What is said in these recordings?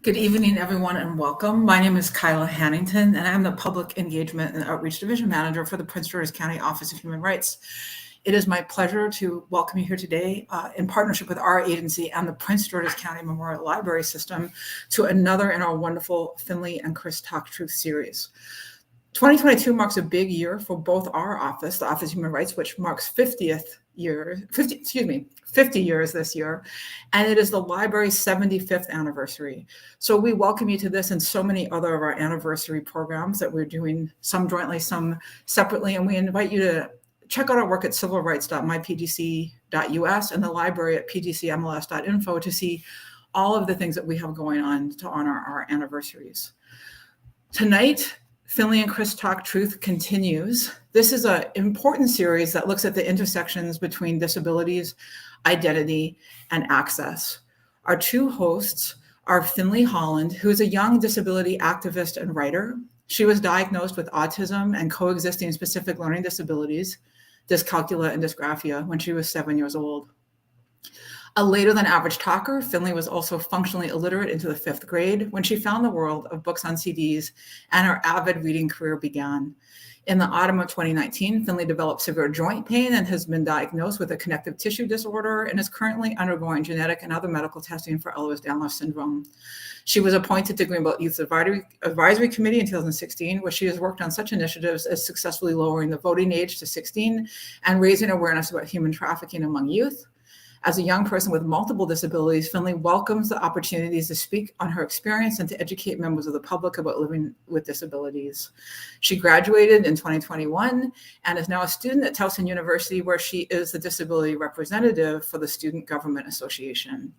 Good evening, everyone, and welcome. My name is Kyla Hannington, and I'm the Public Engagement and Outreach Division Manager for the Prince George's County Office of Human Rights. It is my pleasure to welcome you here today in partnership with our agency and the Prince George's County Memorial Library System to another in our wonderful Findley and Chris Talk Truth series. 2022 marks a big year for both our office, the Office of Human Rights, which marks 50 years this year, and it is the library's 75th anniversary. So we welcome you to this and so many other of our anniversary programs that we're doing, some jointly, some separately, and we invite you to check out our work at civilrights.mypgc.us and the library at PGCMLS.info to see all of the things that we have going on to honor our anniversaries. Tonight, Findley and Chris Talk Truth continues. This is an important series that looks at the intersections between disabilities, identity, and access. Our two hosts are Findley Holland, who is a young disability activist and writer. She was diagnosed with autism and coexisting specific learning disabilities, dyscalculia and dysgraphia, when she was 7 years old. A later than average talker, Findley was also functionally illiterate into the 5th grade when she found the world of books on CDs and her avid reading career began. In the autumn of 2019, Findley developed severe joint pain and has been diagnosed with a connective tissue disorder and is currently undergoing genetic and other medical testing for Ehlers-Danlos Syndrome. She was appointed to Greenbelt Youth Advisory Committee in 2016, where she has worked on such initiatives as successfully lowering the voting age to 16 and raising awareness about human trafficking among youth. As a young person with multiple disabilities, Findley welcomes the opportunities to speak on her experience and to educate members of the public about living with disabilities. She graduated in 2021 and is now a student at Towson University, where she is the disability representative for the Student Government Association.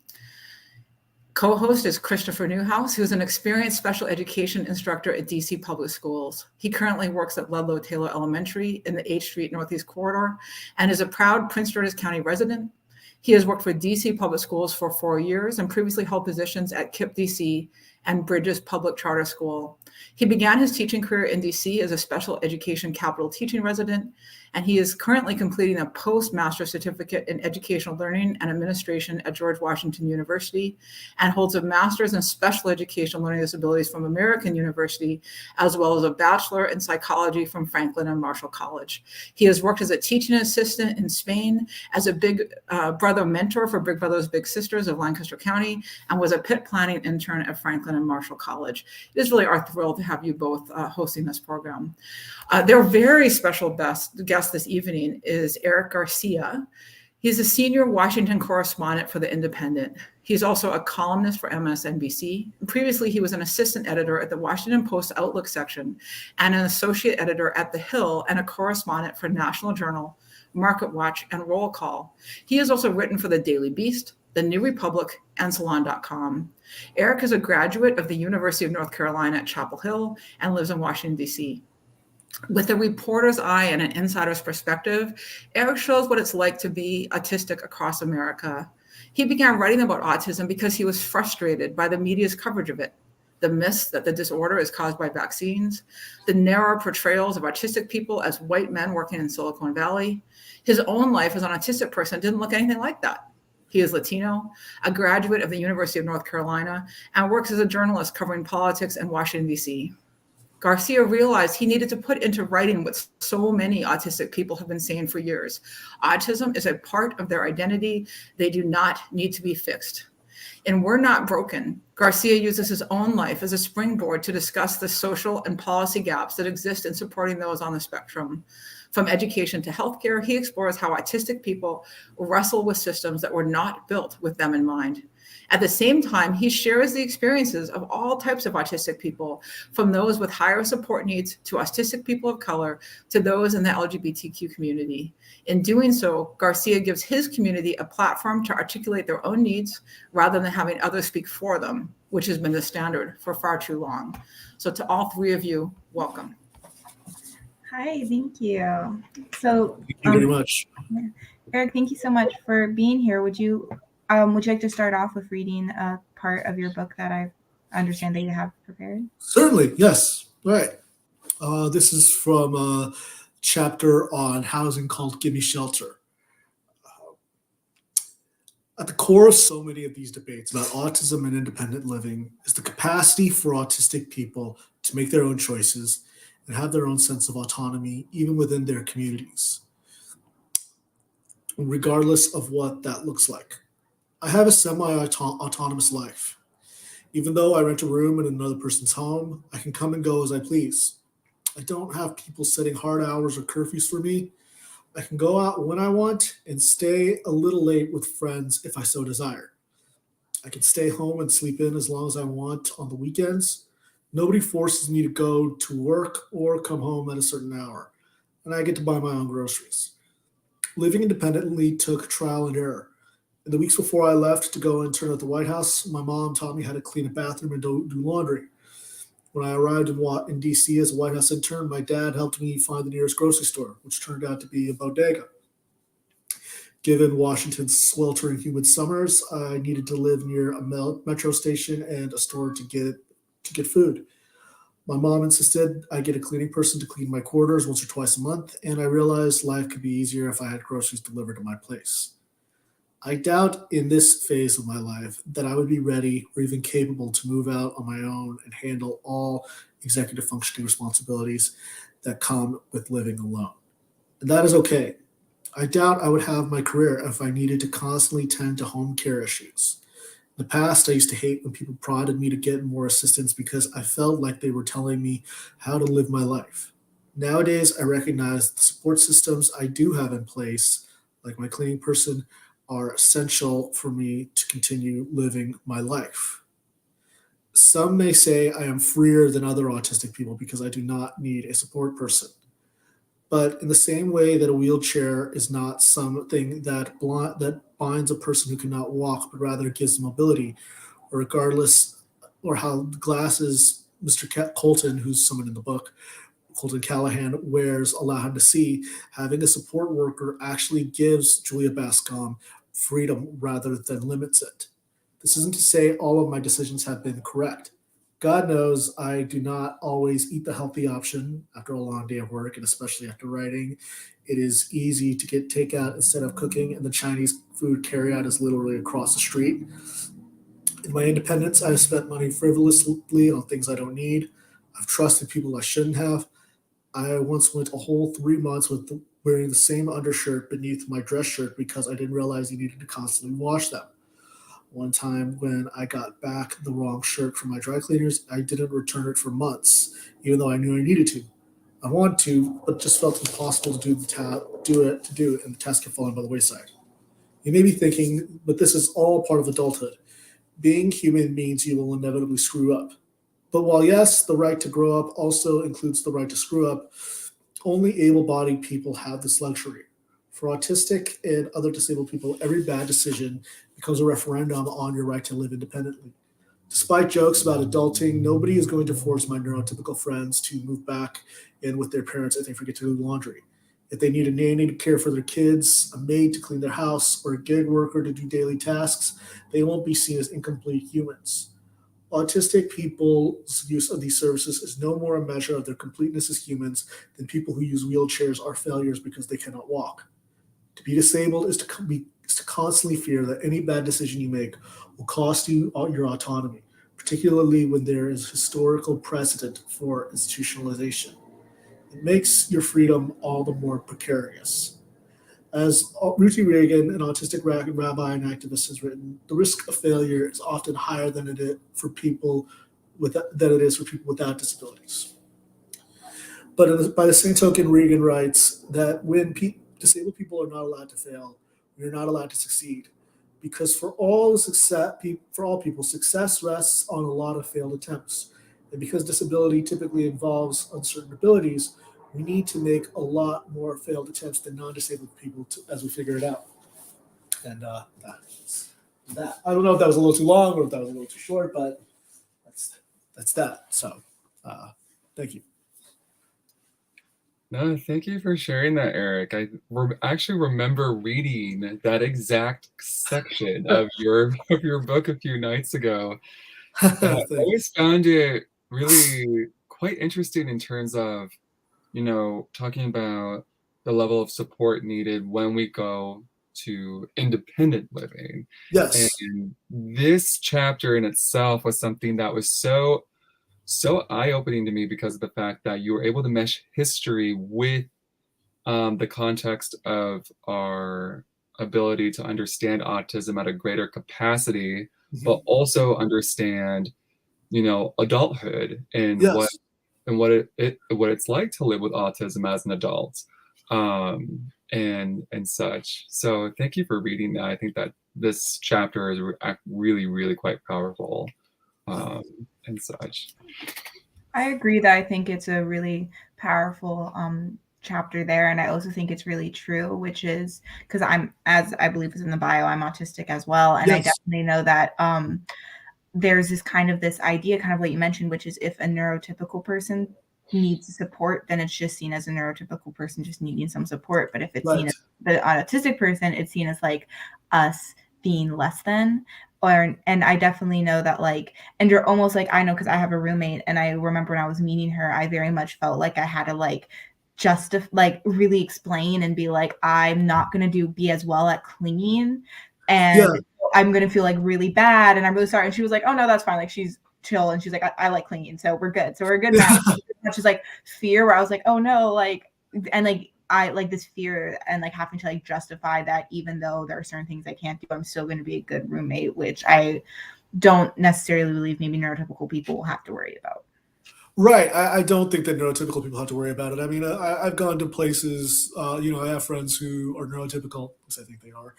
Co-host is Christopher Neuhaus, who's an experienced special education instructor at DC Public Schools. He currently works at Ludlow Taylor Elementary in the H Street Northeast Corridor and is a proud Prince George's County resident. He has worked for DC Public Schools for 4 years and previously held positions at KIPP DC and Bridges Public Charter School. He began his teaching career in DC as a special education capital teaching resident, and he is currently completing a postmaster certificate in educational learning and administration at George Washington University and holds a master's in special educational learning disabilities from American University, as well as a bachelor in psychology from Franklin and Marshall College. He has worked as a teaching assistant in Spain, as a Big Brother mentor for Big Brothers Big Sisters of Lancaster County, and was a pit planning intern at Franklin and Marshall College. It is really our thrill to have you both hosting this program. Their very special guest this evening is Eric Garcia. He's a senior Washington correspondent for The Independent. He's also a columnist for MSNBC. Previously, he was an assistant editor at the Washington Post Outlook section and an associate editor at The Hill and a correspondent for National Journal, Market Watch, and Roll Call. He has also written for The Daily Beast, The New Republic, and Salon.com. Eric is a graduate of the University of North Carolina at Chapel Hill and lives in Washington, D.C. With a reporter's eye and an insider's perspective, Eric shows what it's like to be autistic across America. He began writing about autism because he was frustrated by the media's coverage of it, the myths that the disorder is caused by vaccines, the narrow portrayals of autistic people as white men working in Silicon Valley. His own life as an autistic person didn't look anything like that. He is Latino, a graduate of the University of North Carolina, and works as a journalist covering politics in Washington, D.C. Garcia realized he needed to put into writing what so many autistic people have been saying for years. Autism is a part of their identity. They do not need to be fixed. In We're Not Broken, Garcia uses his own life as a springboard to discuss the social and policy gaps that exist in supporting those on the spectrum. From education to healthcare, he explores how autistic people wrestle with systems that were not built with them in mind. At the same time, he shares the experiences of all types of autistic people, from those with higher support needs to autistic people of color to those in the LGBTQ community. In doing so, Garcia gives his community a platform to articulate their own needs rather than having others speak for them, which has been the standard for far too long. So to all three of you, welcome. Hi, thank you. So thank you very much. Eric, thank you so much for being here. Would you like to start off with reading a part of your book that I understand that you have prepared? Certainly, yes. All right. This is from a chapter on housing called Give Me Shelter. At the core of so many of these debates about autism and independent living is the capacity for autistic people to make their own choices and have their own sense of autonomy, even within their communities, regardless of what that looks like. I have a semi-autonomous life. Even though I rent a room in another person's home, I can come and go as I please. I don't have people setting hard hours or curfews for me. I can go out when I want and stay a little late with friends if I so desire. I can stay home and sleep in as long as I want on the weekends. Nobody forces me to go to work or come home at a certain hour, and I get to buy my own groceries. Living independently took trial and error. In the weeks before I left to go intern at the White House, my mom taught me how to clean a bathroom and do laundry. When I arrived in DC as a White House intern, my dad helped me find the nearest grocery store, which turned out to be a bodega. Given Washington's sweltering humid summers, I needed to live near a metro station and a store to get food. My mom insisted I get a cleaning person to clean my quarters once or twice a month, and I realized life could be easier if I had groceries delivered to my place. I doubt in this phase of my life that I would be ready or even capable to move out on my own and handle all executive functioning responsibilities that come with living alone. And that is okay. I doubt I would have my career if I needed to constantly tend to home care issues. In the past, I used to hate when people prodded me to get more assistance because I felt like they were telling me how to live my life. Nowadays, I recognize the support systems I do have in place, like my cleaning person, are essential for me to continue living my life. Some may say I am freer than other autistic people because I do not need a support person. But in the same way that a wheelchair is not something that binds a person who cannot walk, but rather gives them mobility, or regardless, or how glasses Mr. Colton, who's someone in the book, Colton Callahan wears allow him to see, having a support worker actually gives Julia Bascom freedom rather than limits it. This isn't to say all of my decisions have been correct. God knows I do not always eat the healthy option after a long day of work, and especially after writing. It is easy to get takeout instead of cooking, and the Chinese food carryout is literally across the street. In my independence, I've spent money frivolously on things I don't need. I've trusted people I shouldn't have. I once went a whole 3 months wearing the same undershirt beneath my dress shirt because I didn't realize you needed to constantly wash them. One time when I got back the wrong shirt from my dry cleaners, I didn't return it for months, even though I knew I needed to. I wanted to, but just felt impossible to do it, and the task kept falling by the wayside. You may be thinking, but this is all part of adulthood. Being human means you will inevitably screw up. But while yes, the right to grow up also includes the right to screw up, only able-bodied people have this luxury. For autistic and other disabled people, every bad decision becomes a referendum on your right to live independently. Despite jokes about adulting, nobody is going to force my neurotypical friends to move back in with their parents if they forget to do laundry. If they need a nanny to care for their kids, a maid to clean their house, or a gig worker to do daily tasks, they won't be seen as incomplete humans. Autistic people's use of these services is no more a measure of their completeness as humans than people who use wheelchairs are failures because they cannot walk. To be disabled is to constantly fear that any bad decision you make will cost you your autonomy, particularly when there is historical precedent for institutionalization. It makes your freedom all the more precarious. As Ruthie Reagan, an autistic rabbi and activist, has written, the risk of failure is often higher than it is for people without disabilities. But by the same token, Reagan writes that when disabled people are not allowed to fail, we are not allowed to succeed, because for all people, success rests on a lot of failed attempts, and because disability typically involves uncertain abilities, we need to make a lot more failed attempts than non-disabled people as we figure it out. And that's that. I don't know if that was a little too long or if that was a little too short, but that's that. So thank you. No, thank you for sharing that, Eric. I actually remember reading that exact section of your book a few nights ago. I always found it really quite interesting in terms of, talking about the level of support needed when we go to independent living. Yes. And this chapter in itself was something that was so eye-opening to me because of the fact that you were able to mesh history with the context of our ability to understand autism at a greater capacity, but also understand, adulthood and Yes. what it's like to live with autism as an adult, and such. So thank you for reading that. I think that this chapter is really, really quite powerful, and such. I agree that I think it's a really powerful chapter there. And I also think it's really true, which is because as I believe is in the bio, I'm autistic as well. And I definitely know that there's this idea, kind of what you mentioned, which is if a neurotypical person needs support, then it's just seen as a neurotypical person just needing some support. But if it's seen as the autistic person, it's seen as like us being less than. And I definitely know that and you're almost I know because I have a roommate, and I remember when I was meeting her, I very much felt like I had to really explain and be like, I'm not going to be as well at cleaning, and I'm going to feel really bad, and I'm really sorry. And she was like, oh no, that's fine. She's chill. And she's like, I like cleaning. So we're good. So we're good now. Which is fear where I was like, oh no, and I this fear and having to justify that even though there are certain things I can't do, I'm still going to be a good roommate, which I don't necessarily believe maybe neurotypical people will have to worry about. Right. I don't think that neurotypical people have to worry about it. I mean, I've gone to places, I have friends who are neurotypical, because I think they are,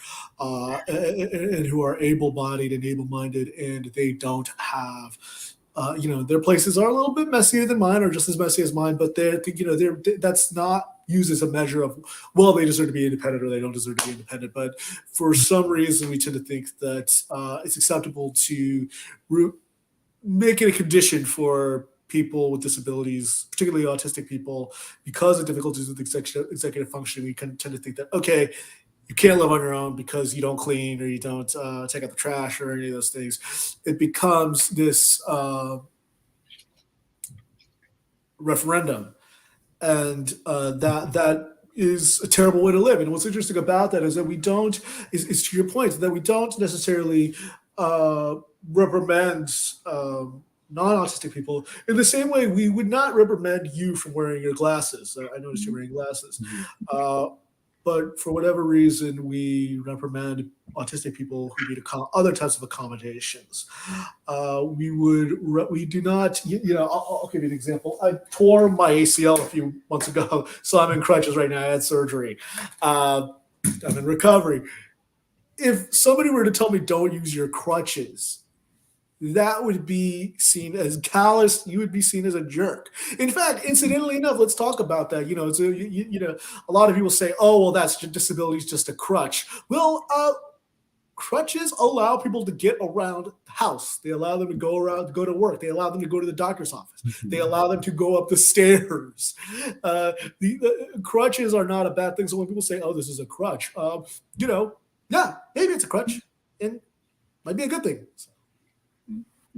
and who are able-bodied and able-minded, and they don't have, their places are a little bit messier than mine or just as messy as mine, but that's not used as a measure of, well, they deserve to be independent or they don't deserve to be independent. But for some reason, we tend to think that it's acceptable to make it a condition for people with disabilities, particularly autistic people, because of difficulties with executive function. We can tend to think that, okay, you can't live on your own because you don't clean or you don't take out the trash or any of those things. It becomes this referendum, and that is a terrible way to live. And what's interesting about that is that we don't, is to your point, that we don't necessarily reprimand non-autistic people in the same way we would not reprimand you for wearing your glasses. I noticed you're wearing glasses. But for whatever reason, we reprimand autistic people who need other types of accommodations. We do not, I'll give you an example. I tore my ACL a few months ago, so I'm in crutches right now. I had surgery. I'm in recovery. If somebody were to tell me don't use your crutches, that would be seen as callous. You would be seen as a jerk. In fact, incidentally enough, let's talk about that. A lot of people say, "Oh, well, that's disability is just a crutch." Well, crutches allow people to get around the house. They allow them to go to work. They allow them to go to the doctor's office. They allow them to go up the stairs. The crutches are not a bad thing. So when people say, "Oh, this is a crutch," yeah, maybe it's a crutch, and might be a good thing. So.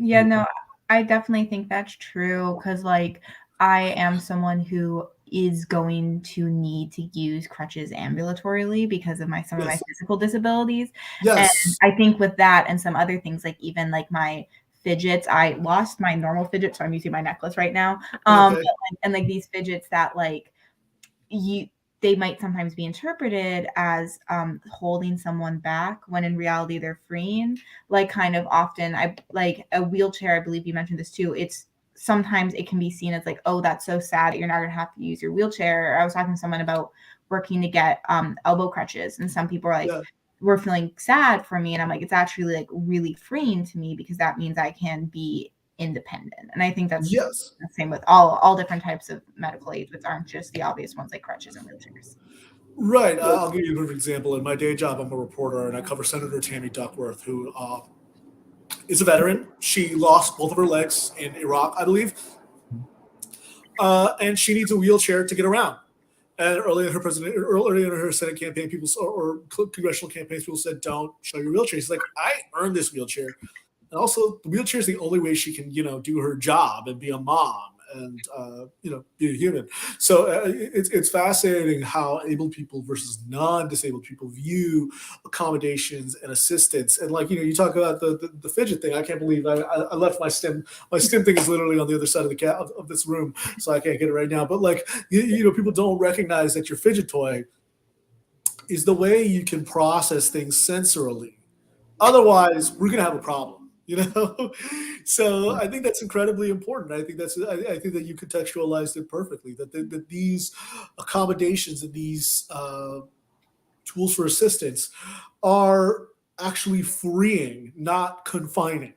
Yeah, no, I definitely think that's true because I am someone who is going to need to use crutches ambulatorially because of some of my physical disabilities. Yes. And I think with that and some other things, even my fidgets, I lost my normal fidget, so I'm using my necklace right now. Okay. And these fidgets that they might sometimes be interpreted as holding someone back when in reality they're freeing. Kind of often, a wheelchair, I believe you mentioned this too, sometimes it can be seen as oh, that's so sad that you're not going to have to use your wheelchair. I was talking to someone about working to get elbow crutches, and some people are we're feeling sad for me. And I'm it's actually really freeing to me because that means I can be independent. And I think that's the same with all different types of medical aids, which aren't just the obvious ones like crutches and wheelchairs. Right. I'll give you a perfect example. In my day job, I'm a reporter, and I cover Senator Tammy Duckworth, who is a veteran. She lost both of her legs in Iraq, I believe, and she needs a wheelchair to get around. And early in her Senate campaign, people or congressional campaigns, people said, "Don't show your wheelchair." She's like, "I earned this wheelchair." And also, the wheelchair is the only way she can, do her job and be a mom. and be a human. So it's fascinating how able people versus non-disabled people view accommodations and assistance. And you talk about the fidget thing. I can't believe I left my stim. My stim thing is literally on the other side of of this room, so I can't get it right now. But people don't recognize that your fidget toy is the way you can process things sensorily. Otherwise, we're going to have a problem, So I think that's incredibly important. I think that you contextualized it perfectly. That these accommodations and these tools for assistance are actually freeing, not confining.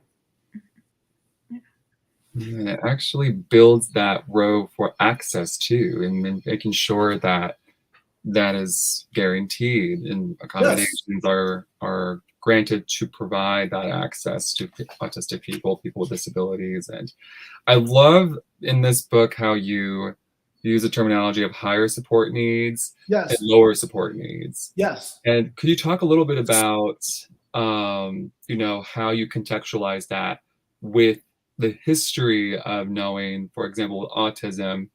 Yeah, it actually builds that row for access too, and making sure that is guaranteed, and accommodations are granted to provide that access to autistic people with disabilities. And I love in this book how you use the terminology of higher support needs and lower support needs. Yes. And could you talk a little bit about how you contextualize that with the history of knowing, for example, autism,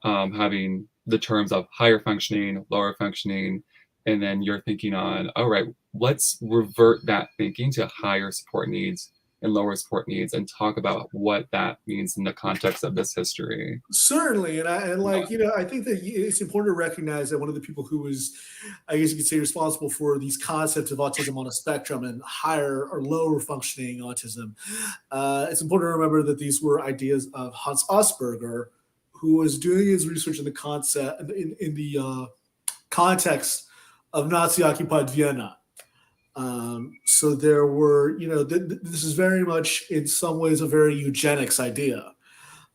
having the terms of higher functioning, lower functioning, and then you're thinking on, all right, let's revert that thinking to higher support needs and lower support needs, and talk about what that means in the context of this history. Certainly, and I think that it's important to recognize that one of the people who was, I guess you could say, responsible for these concepts of autism on a spectrum and higher or lower functioning autism, it's important to remember that these were ideas of Hans Asperger, who was doing his research in the concept in the context of Nazi-occupied Vienna. So there were, this is very much in some ways a very eugenics idea.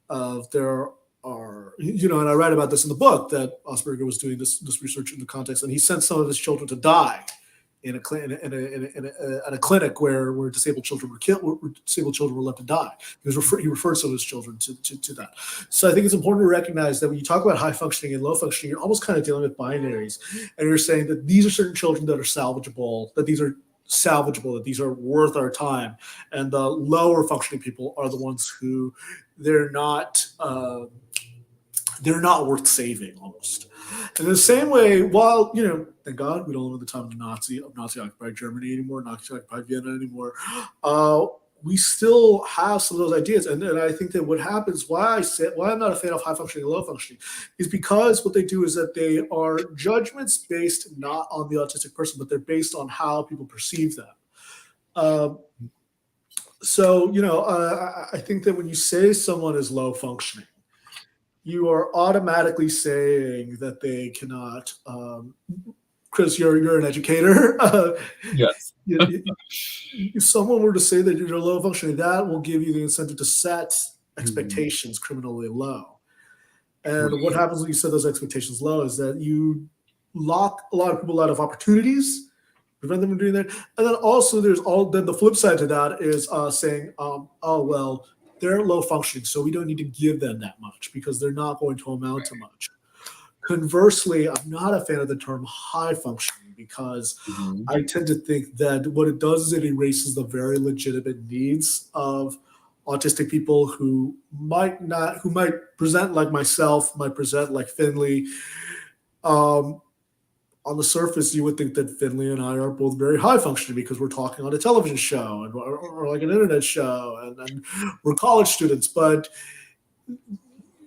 There are, and I write about this in the book, that Asperger was doing this research in the context, and he sent some of his children to die in a clinic where disabled children were killed, where disabled children were left to die. He referred some of his children to that. So I think it's important to recognize that when you talk about high functioning and low functioning, you're almost kind of dealing with binaries, and you're saying that these are certain children that are salvageable, that these are worth our time, and the lower functioning people are the ones who they're not worth saving almost. In the same way, while, thank God we don't live in the time of Nazi-occupied Germany anymore, Nazi-occupied Vienna anymore, we still have some of those ideas. And I think that what happens, why I'm not a fan of high functioning and low functioning, is because what they do is that they are judgments based not on the autistic person, but they're based on how people perceive them. I think that when you say someone is low functioning, you are automatically saying that they cannot. Chris, you're an educator. Yes. If someone were to say that you're low functioning, that will give you the incentive to set expectations criminally low. And what happens when you set those expectations low is that you lock a lot of people out of opportunities, prevent them from doing that. And then also then the flip side to that is saying, oh, well, they're low functioning, so we don't need to give them that much because they're not going to amount to much. Conversely, I'm not a fan of the term high functioning because I tend to think that what it does is it erases the very legitimate needs of autistic people who might present like myself, might present like Findley. On the surface, you would think that Findley and I are both very high functioning because we're talking on a television show or like an internet show, and we're college students. But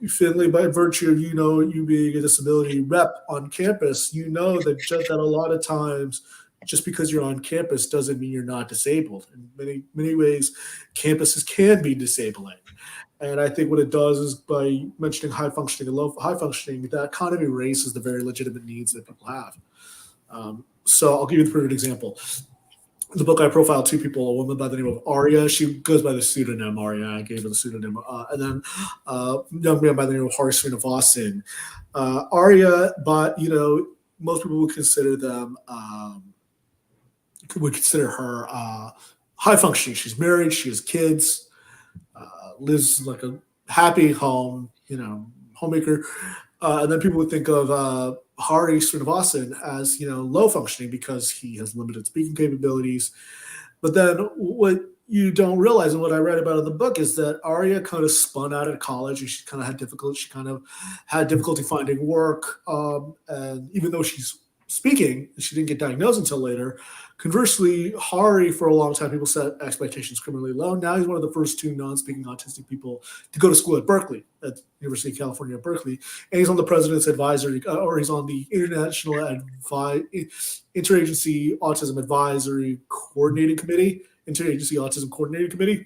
Findley, by virtue of you being a disability rep on campus, that a lot of times just because you're on campus doesn't mean you're not disabled. In many ways, campuses can be disabling. And I think what it does is by mentioning high functioning and low high functioning, that kind of erases the very legitimate needs that people have. So I'll give you the perfect example. In the book, I profiled two people, a woman by the name of Aria. She goes by the pseudonym Aria. I gave her the pseudonym. And then a young man by the name of Srinivasan. Aria, but, most people would consider her high functioning. She's married. She has kids. Lives like a happy home, homemaker. And then people would think of Hari Srinivasan as, low functioning because he has limited speaking capabilities. But then what you don't realize, and what I read about in the book is that Aria kind of spun out of college, and she kind of had difficulty finding work. And even though she's speaking, she didn't get diagnosed until later. Conversely, Hari, for a long time, people set expectations criminally low. Now he's one of the first 2 non-speaking autistic people to go to school at Berkeley, at University of California at Berkeley. And he's on the president's advisory, or he's on the Interagency Autism Advisory Coordinating Committee, Interagency Autism Coordinating Committee,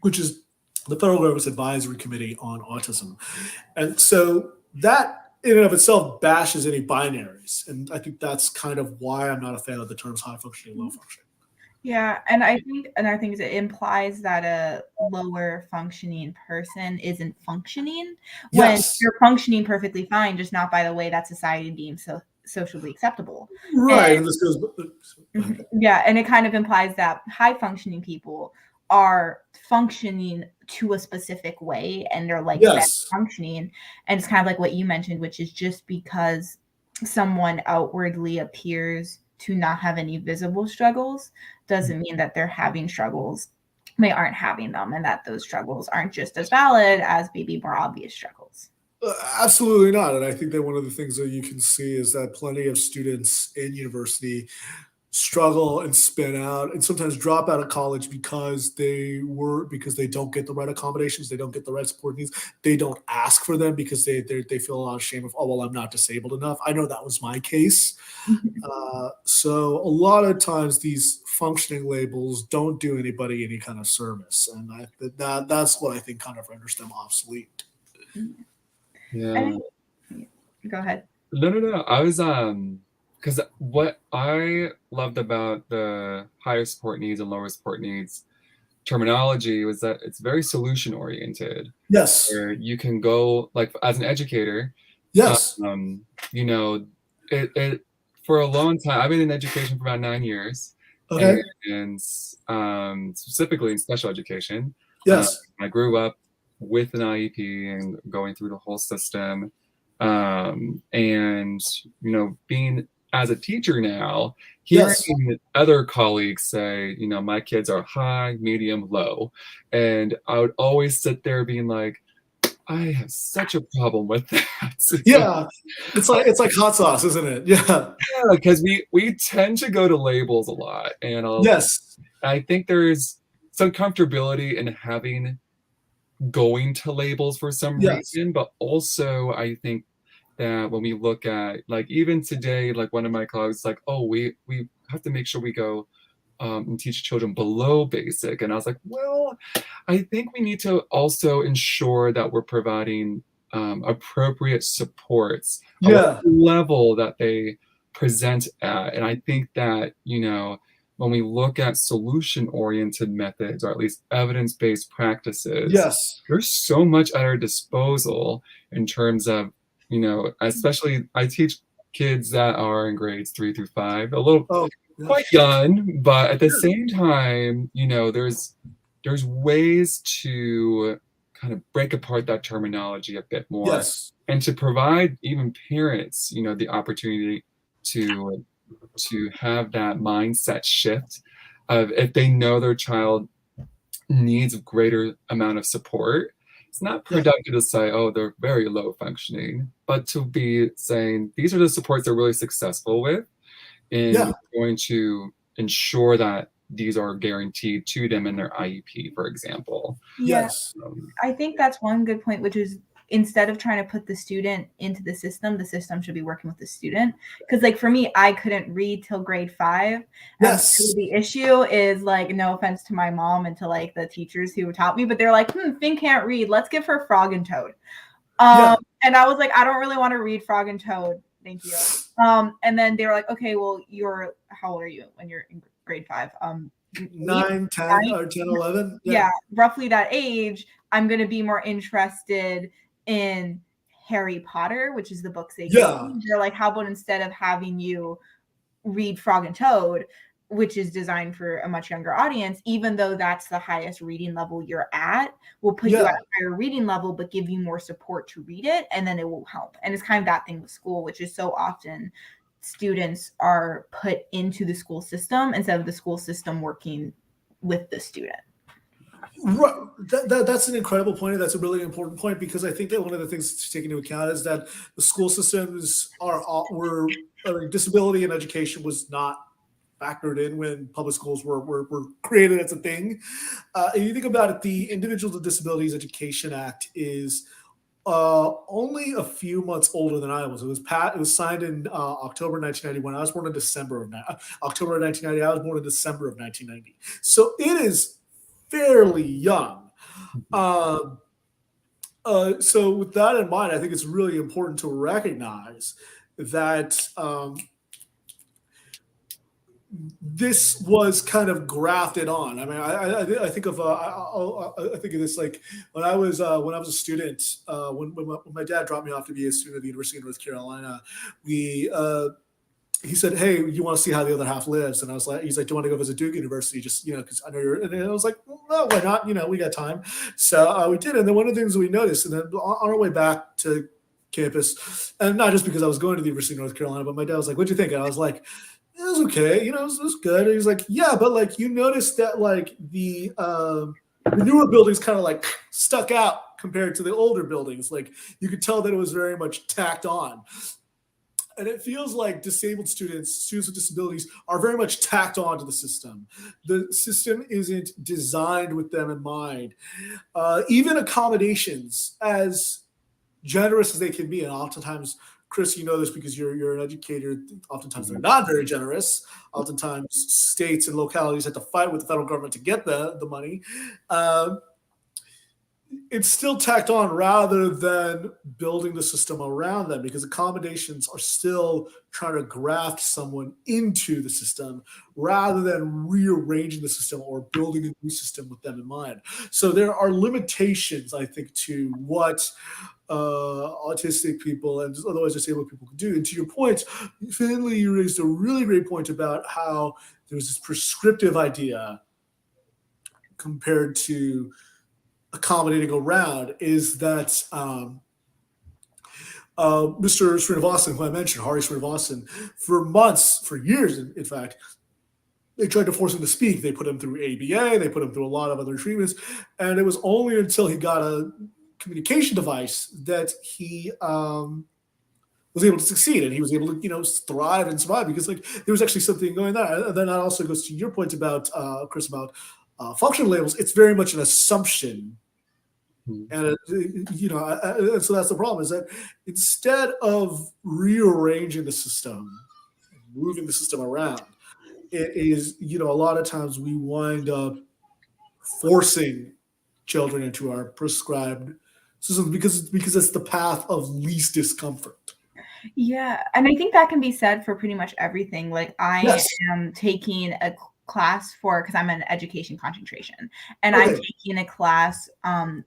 which is the federal government's advisory committee on autism. And so that in and of itself bashes any binaries. And I think that's kind of why I'm not a fan of the terms high functioning and low functioning. Yeah, and I think another thing is it implies that a lower functioning person isn't functioning when Yes. you're functioning perfectly fine, just not by the way that society deems so socially acceptable. Right. And this goes. Yeah, and it kind of implies that high functioning people are functioning to a specific way, and they're like Yes. functioning. And it's kind of like what you mentioned, which is just because someone outwardly appears to not have any visible struggles doesn't mean that they're having struggles. They aren't having them, and that those struggles aren't just as valid as maybe more obvious struggles. Absolutely not. And I think that one of the things that you can see is that plenty of students in university struggle and spin out and sometimes drop out of college because they don't get the right accommodations, they don't get the right support needs, they don't ask for them because they feel a lot of shame of, oh well, I'm not disabled enough. I know that was my case. So a lot of times these functioning labels don't do anybody any kind of service, and that's what I think kind of renders them obsolete. Yeah. Go ahead. No. I was because what I loved about the higher support needs and lower support needs terminology was that it's very solution oriented. Yes. Where you can go, like, as an educator. Yes. You know, it for a long time. I've been in education for about 9 years. Okay. And specifically in special education. Yes. I grew up with an IEP and going through the whole system. And you know, being as a teacher now, hearing other colleagues say, you know, my kids are high, medium, low, and I would always sit there being like, I have such a problem with that. Yeah, it's like hot sauce, isn't it? Yeah, because we tend to go to labels a lot, and I think there's some comfortability in going to labels for some reason, but also I think that when we look at, like, even today, like one of my colleagues like, oh, we have to make sure we go and teach children below basic. And I was like, well, I think we need to also ensure that we're providing appropriate supports at the level that they present at. And I think that, you know, when we look at solution-oriented methods, or at least evidence-based practices, there's so much at our disposal in terms of, you know, especially I teach kids that are in grades 3 through 5, a little quite young, but at the same time, you know, there's ways to kind of break apart that terminology a bit more, and to provide even parents, you know, the opportunity to have that mindset shift of, if they know their child needs a greater amount of support, it's not productive to say, oh, they're very low functioning, but to be saying, these are the supports they're really successful with, and going to ensure that these are guaranteed to them in their IEP, for example. I think that's one good point, which is, instead of trying to put the student into the system should be working with the student. Because, like, for me, I couldn't read till grade 5. The issue is, like, no offense to my mom and to, like, the teachers who taught me, but they're like, Finn can't read, let's give her Frog and Toad. And I was like, I don't really want to read Frog and Toad, thank you. And then they were like, okay, well, how old are you when you're in grade 5? 9, 10, or 10, 11. Yeah, roughly that age. I'm going to be more interested in Harry Potter, which is the books they give me. They're like, how about instead of having you read Frog and Toad, which is designed for a much younger audience, even though that's the highest reading level you're at, we'll put you at a higher reading level, but give you more support to read it, and then it will help. And it's kind of that thing with school, which is so often students are put into the school system instead of the school system working with the student. Right. That's an incredible point. That's a really important point, because I think that one of the things to take into account is that the school systems disability and education was not factored in when public schools were created as a thing. And you think about it, the Individuals with Disabilities Education Act is only a few months older than I was. It was signed in October 1991. I was born in October 1990. I was born in December of 1990. So it is fairly young. So with that in mind, I think it's really important to recognize that this was kind of grafted on. I mean, I think of I think of this like when I was a student, when my dad dropped me off to be a student at the University of North Carolina, he said, "Hey, you want to see how the other half lives?" And he's like, "Do you want to go visit Duke University? Just, because I know you're." And I was like, "Well, why not? We got time." So we did. And then one of the things we noticed, and then on our way back to campus, and not just because I was going to the University of North Carolina, but my dad was like, "What'd you think?" And I was like, "It was okay. It was good." And he's like, "Yeah, but like you noticed that like the newer buildings kind of like stuck out compared to the older buildings. Like you could tell that it was very much tacked on." And it feels like disabled students with disabilities, are very much tacked onto the system. The system isn't designed with them in mind. Even accommodations, as generous as they can be, and oftentimes, Chris, you know this because you're an educator, oftentimes they're not very generous. Oftentimes states and localities have to fight with the federal government to get the money. It's still tacked on rather than building the system around them, because accommodations are still trying to graft someone into the system rather than rearranging the system or building a new system with them in mind. So there are limitations, I think, to what autistic people and otherwise disabled people can do. And to your point, Findley, you raised a really great point about how there's this prescriptive idea compared to accommodating around, is that Mr. Srinivasan, who I mentioned, Hari Srinivasan, for years, in fact, they tried to force him to speak. They put him through ABA, they put him through a lot of other treatments, and it was only until he got a communication device that he was able to succeed, and he was able to thrive and survive, because like there was actually something going there. And then that also goes to your point about Chris, about functional labels. It's very much an assumption. And so that's the problem, is that instead of rearranging the system, moving the system around, it is, a lot of times we wind up forcing children into our prescribed system because it's the path of least discomfort. Yeah, and I think that can be said for pretty much everything. Like I am taking a class because I'm an education concentration, and I'm taking a class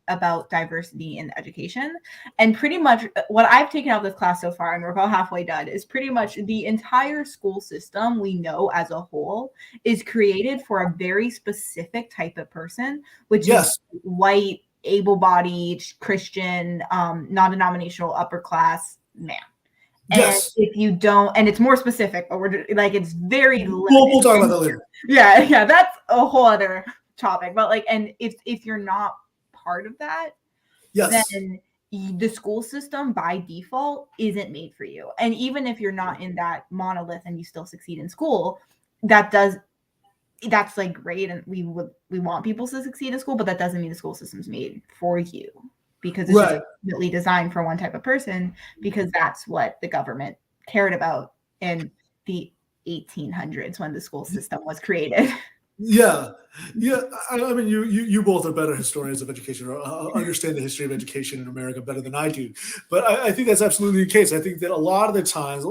about diversity in education, and pretty much what I've taken out of this class so far, and we're about halfway done, is pretty much the entire school system we know as a whole is created for a very specific type of person, which is white, able-bodied, Christian, non-denominational, upper class man. And if you don't, and it's more specific, but we're like, it's very we'll talk about that later. Yeah, that's a whole other topic. But like, and if you're not part of that, then the school system by default isn't made for you. And even if you're not in that monolith and you still succeed in school, that's like great, and we want people to succeed in school, but that doesn't mean the school system's made for you, because it's ultimately designed for one type of person, because that's what the government cared about in the 1800s when the school system was created. Yeah. I mean, you both are better historians of education, or understand the history of education in America better than I do. But I think that's absolutely the case. I think that a lot of the times,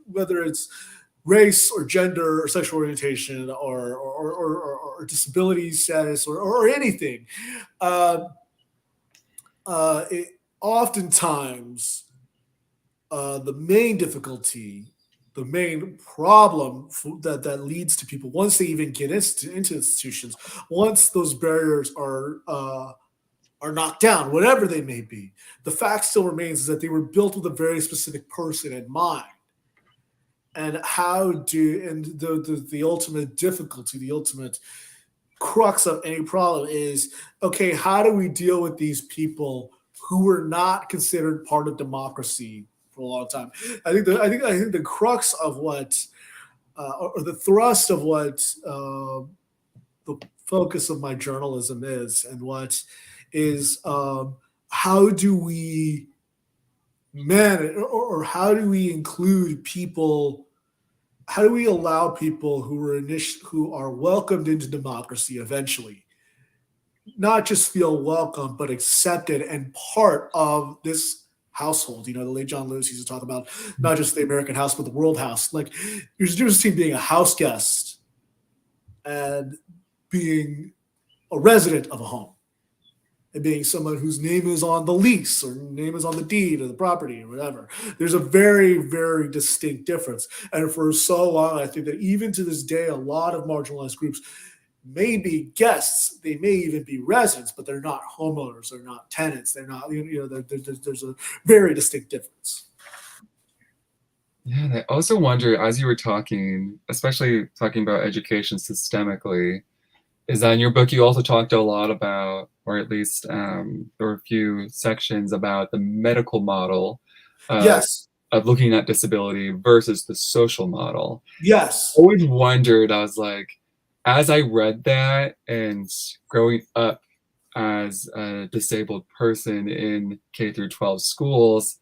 whether it's race or gender or sexual orientation or disability status or anything, oftentimes the main difficulty, the main problem that leads to people, once they even get into institutions, once those barriers are knocked down, whatever they may be, the fact still remains is that they were built with a very specific person in mind. And the ultimate difficulty, the ultimate crux of any problem is, okay, how do we deal with these people who were not considered part of democracy for a long time? I think the crux of what, or the thrust of what the focus of my journalism is, and what is, how do we manage, or how do we include people? How do we allow people who are welcomed into democracy eventually, not just feel welcome, but accepted and part of this household? The late John Lewis used to talk about not just the American house, but the world house. Like, there's a difference between being a house guest and being a resident of a home, and being someone whose name is on the lease or name is on the deed of the property or whatever. There's a very, very distinct difference. And for so long, I think that even to this day, a lot of marginalized groups may be guests, they may even be residents, but they're not homeowners, they're not tenants, they're not, there's a very distinct difference. Yeah, and I also wonder, as you were talking, especially talking about education systemically, is that in your book you also talked a lot about, or at least there were a few sections about the medical model Yes. of looking at disability versus the social model. Yes. I always wondered, I was like, as I read that and growing up as a disabled person in K through 12 schools,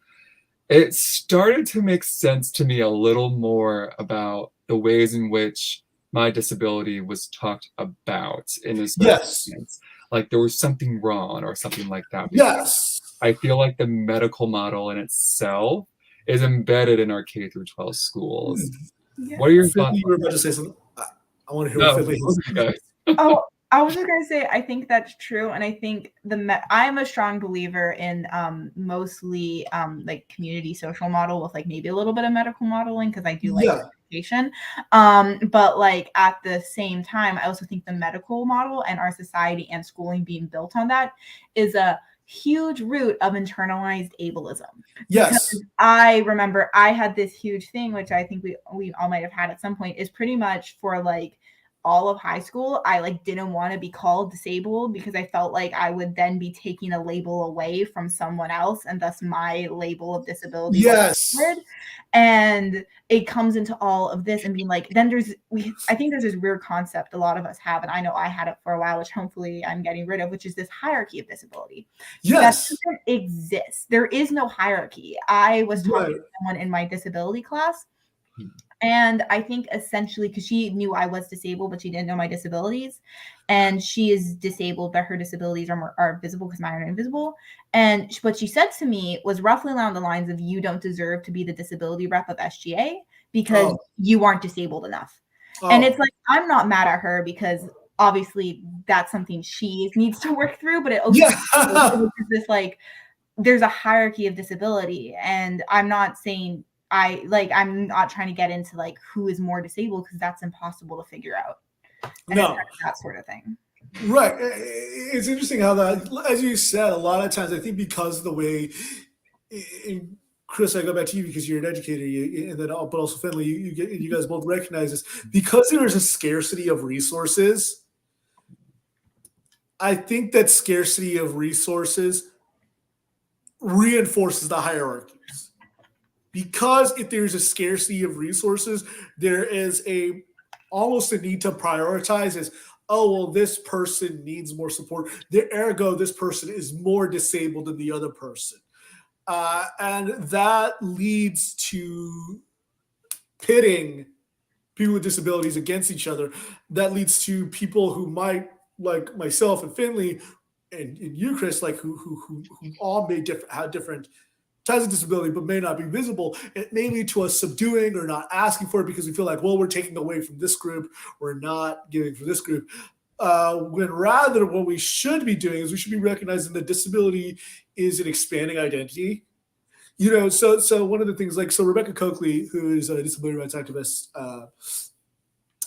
it started to make sense to me a little more about the ways in which my disability was talked about in this sense. Like there was something wrong or something like that. Yes. I feel like the medical model in itself is embedded in our K through 12 schools. Yeah. What are your Findley, thoughts? you were about to say something. I want to hear what Findley has to say. Oh, I was going to say, I think that's true. And I think I'm a strong believer in mostly like community social model with like maybe a little bit of medical modeling, because I do like education. But like at the same time, I also think the medical model and our society and schooling being built on that is a huge root of internalized ableism. Yes. Because I remember I had this huge thing, which I think we all might have had at some point, is pretty much for like all of high school, I like didn't want to be called disabled because I felt like I would then be taking a label away from someone else, and thus my label of disability. Yes. And it comes into all of this and being like, then I think there's this weird concept a lot of us have, and I know I had it for a while, which hopefully I'm getting rid of, which is this hierarchy of disability. Yes. That doesn't exist. There is no hierarchy. I was talking to someone in my disability class, and I think essentially because she knew I was disabled, but she didn't know my disabilities. And she is disabled, but her disabilities are visible because mine are invisible. And what she said to me was roughly along the lines of, you don't deserve to be the disability rep of SGA because you aren't disabled enough. And it's like, I'm not mad at her because obviously that's something she needs to work through. But it also is this like, there's a hierarchy of disability. And I'm not saying I'm not trying to get into like who is more disabled, because that's impossible to figure out. And that sort of thing. Right. It's interesting how that, as you said, a lot of times I think because of the way, Chris, I go back to you because you're an educator, and then but also Findley, you guys both recognize this, because there is a scarcity of resources. I think that scarcity of resources reinforces the hierarchies. Because if there's a scarcity of resources, there is almost a need to prioritize as, oh, well, this person needs more support. Ergo, this person is more disabled than the other person. And that leads to pitting people with disabilities against each other. That leads to people who might, like myself and Findley and you, Chris, like who all may have different types of disability, but may not be visible. It may lead to us subduing or not asking for it because we feel like, well, we're taking away from this group, we're not giving for this group. When rather what we should be doing is we should be recognizing that disability is an expanding identity. So one of the things, like, so Rebecca Coakley, who is a disability rights activist,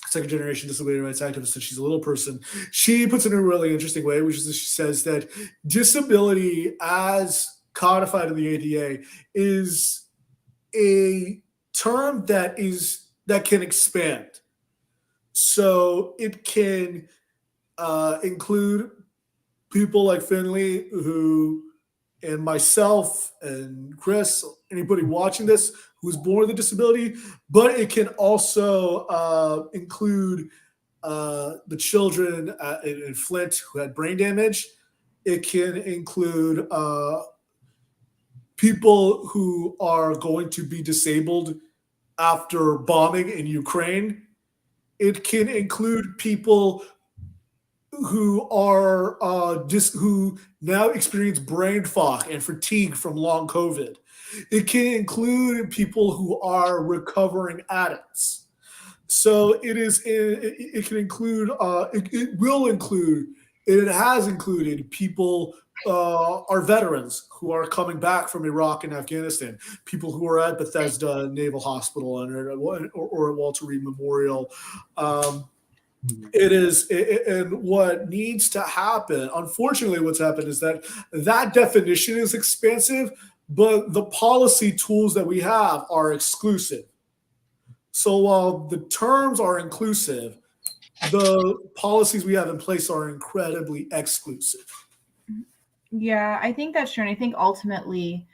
second generation disability rights activist, and she's a little person, she puts it in a really interesting way, which is that she says that disability as codified in the ADA is a term that can expand. So it can include people like Findley and myself and Chris, anybody watching this who's born with a disability, but it can also include the children in Flint who had brain damage. It can include people who are going to be disabled after bombing in Ukraine. It can include people who are who now experience brain fog and fatigue from long COVID. It can include people who are recovering addicts. So it can include, it will include, and it has included people, our veterans who are coming back from Iraq and Afghanistan, people who are at Bethesda Naval Hospital or at Walter Reed Memorial. And what needs to happen, unfortunately, what's happened is that definition is expansive, but the policy tools that we have are exclusive. So while the terms are inclusive, the policies we have in place are incredibly exclusive. Yeah, I think that's true. And I think ultimately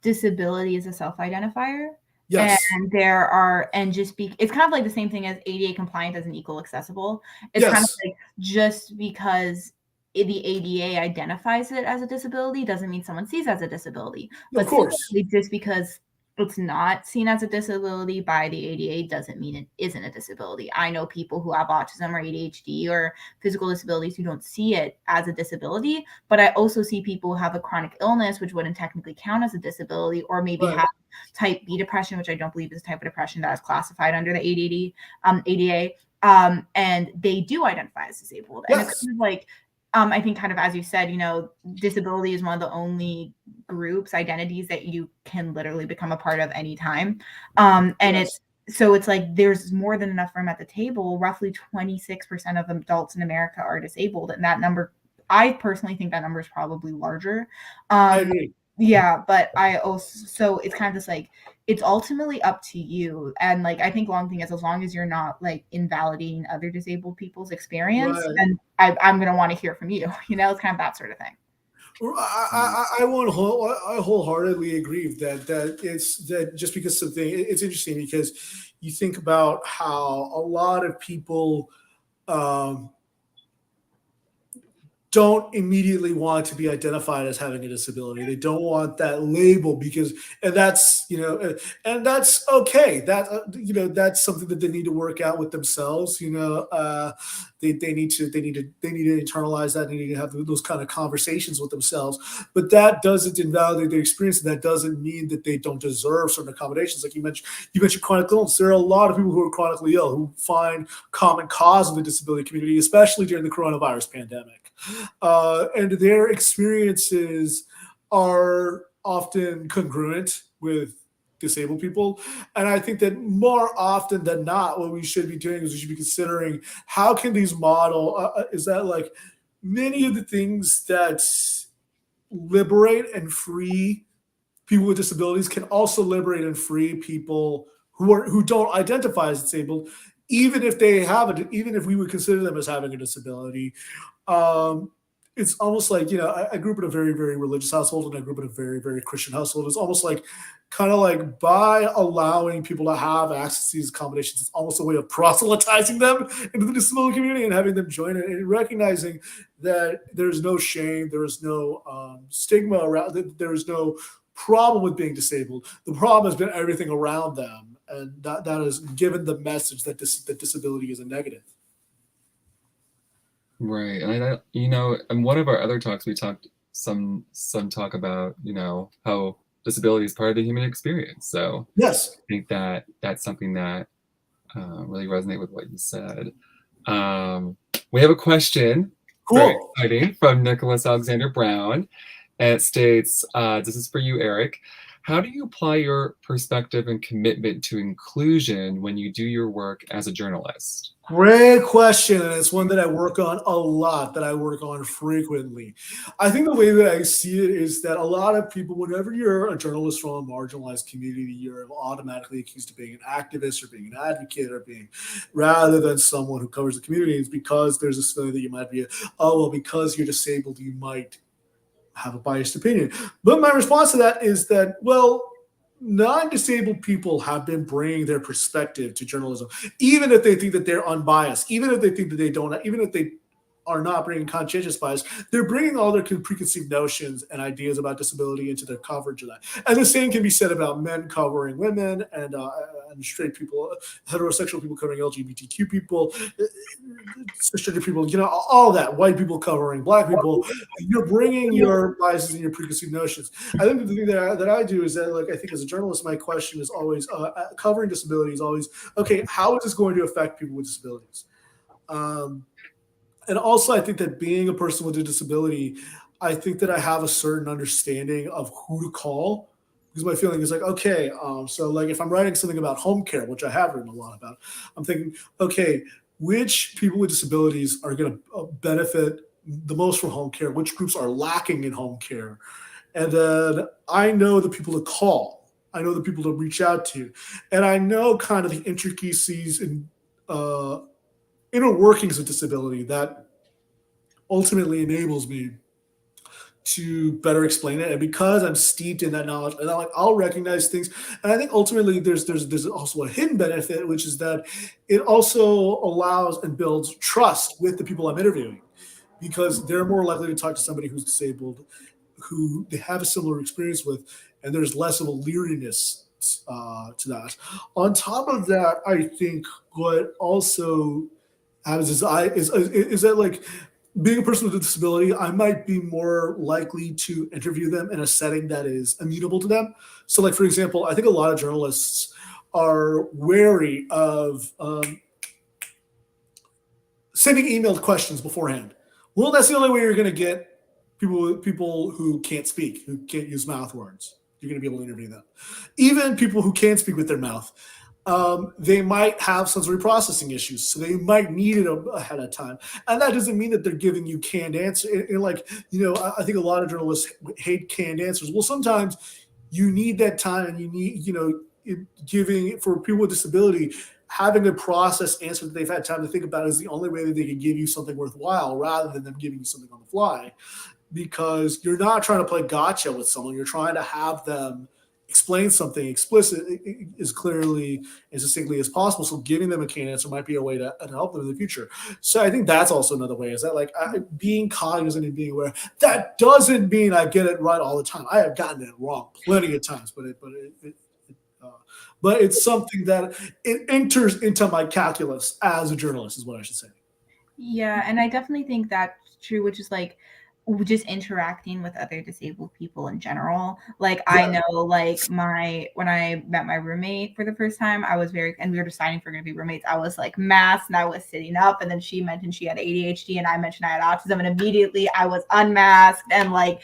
disability is a self-identifier. Yes. And it's kind of like the same thing as ADA compliant doesn't equal accessible. It's Yes. kind of like just because the ADA identifies it as a disability doesn't mean someone sees it as a disability. But Of course. just because it's not seen as a disability by the ADA doesn't mean it isn't a disability. I know people who have autism or ADHD or physical disabilities who don't see it as a disability, but I also see people who have a chronic illness, which wouldn't technically count as a disability, or maybe Right. have type B depression, which I don't believe is a type of depression that is classified under the ADA. And they do identify as disabled. And Yes. it's kind of like, I think kind of, as you said, disability is one of the only groups, identities that you can literally become a part of anytime. And Yes. it's like, there's more than enough room at the table. Roughly 26% of adults in America are disabled. And that number, I personally think that number is probably larger. I agree. Yeah, but so it's kind of just like, it's ultimately up to you. And like, I think long thing is, as long as you're not like invalidating other disabled people's experience, Right. and I'm going to want to hear from you, it's kind of that sort of thing. I wholeheartedly agree that just because something, it's interesting because you think about how a lot of people don't immediately want to be identified as having a disability. They don't want that label and that's okay. That's something that they need to work out with themselves. They need to internalize that. They need to have those kind of conversations with themselves. But that doesn't invalidate their experience. And that doesn't mean that they don't deserve certain accommodations. Like you mentioned chronic illness. There are a lot of people who are chronically ill who find common cause in the disability community, especially during the coronavirus pandemic. And their experiences are often congruent with disabled people. And I think that more often than not, what we should be doing is we should be considering how can these is that like many of the things that liberate and free people with disabilities can also liberate and free people who don't identify as disabled, even if we would consider them as having a disability. It's almost like, I grew up in a very, very religious household, and I grew up in a very, very Christian household. It's almost like, by allowing people to have access to these accommodations, it's almost a way of proselytizing them into the disability community and having them join it, and recognizing that there's no shame, there is no stigma around it, there is no problem with being disabled. The problem has been everything around them, and that has given the message that that disability is a negative. Right. And in one of our other talks, we talked some talk about, how disability is part of the human experience. So yes, I think that that's something that really resonates with what you said. We have a question. Cool. Very exciting, from Nicholas Alexander Brown. And it states, this is for you, Eric. How do you apply your perspective and commitment to inclusion when you do your work as a journalist? Great question, and it's one that I work on a lot, that I work on frequently. I think the way that I see it is that a lot of people, whenever you're a journalist from a marginalized community, you're automatically accused of being an activist or being an advocate or being, rather than someone who covers the community. It's because there's this feeling that you might be, because you're disabled, you might have a biased opinion. But my response to that is that, well, non-disabled people have been bringing their perspective to journalism, even if they think that they're unbiased, even if they think that they don't, even if they are not bringing conscientious bias, they're bringing all their preconceived notions and ideas about disability into their coverage of that. And the same can be said about men covering women and straight people, heterosexual people covering LGBTQ people, cisgender people, all that, white people covering black people. You're bringing your biases and your preconceived notions. I think the thing that I do is that, like, I think as a journalist, my question is always, covering disability is always, okay, how is this going to affect people with disabilities? And also, I think that being a person with a disability, I think that I have a certain understanding of who to call, because my feeling is like, okay, so like if I'm writing something about home care, which I have written a lot about, I'm thinking, okay, which people with disabilities are going to benefit the most from home care? Which groups are lacking in home care? And then I know the people to call. I know the people to reach out to. And I know kind of the intricacies and inner workings of disability that ultimately enables me to better explain it. And because I'm steeped in that knowledge, and I'll recognize things. And I think ultimately there's also a hidden benefit, which is that it also allows and builds trust with the people I'm interviewing, because they're more likely to talk to somebody who's disabled, who they have a similar experience with, and there's less of a leeriness to that. On top of that, I think what also happens is that, like, being a person with a disability, I might be more likely to interview them in a setting that is amenable to them. So, like, for example, I think a lot of journalists are wary of sending emailed questions beforehand. Well, that's the only way you're going to get people who can't speak, who can't use mouth words. You're going to be able to interview them. Even people who can speak with their mouth, they might have sensory processing issues, so they might need it ahead of time. And that doesn't mean that they're giving you canned answers. I think a lot of journalists hate canned answers. Well, sometimes you need that time, and you need, giving, for people with disability, having a processed answer that they've had time to think about is the only way that they can give you something worthwhile, rather than them giving you something on the fly. Because you're not trying to play gotcha with someone. You're trying to have them explain something explicit as clearly and succinctly as possible. So giving them a canned answer might be a way to help them in the future. So I think that's also another way, is that, like, being cognizant and being aware. That doesn't mean I get it right all the time. I have gotten it wrong plenty of times, but it's something that it enters into my calculus as a journalist, is what I should say. Yeah, and I definitely think that's true, which is like just interacting with other disabled people in general. Like, I know, like, when I met my roommate for the first time, I was and we were deciding if we're going to be roommates, I was like masked and I was sitting up, and then she mentioned she had ADHD and I mentioned I had autism, and immediately I was unmasked and like,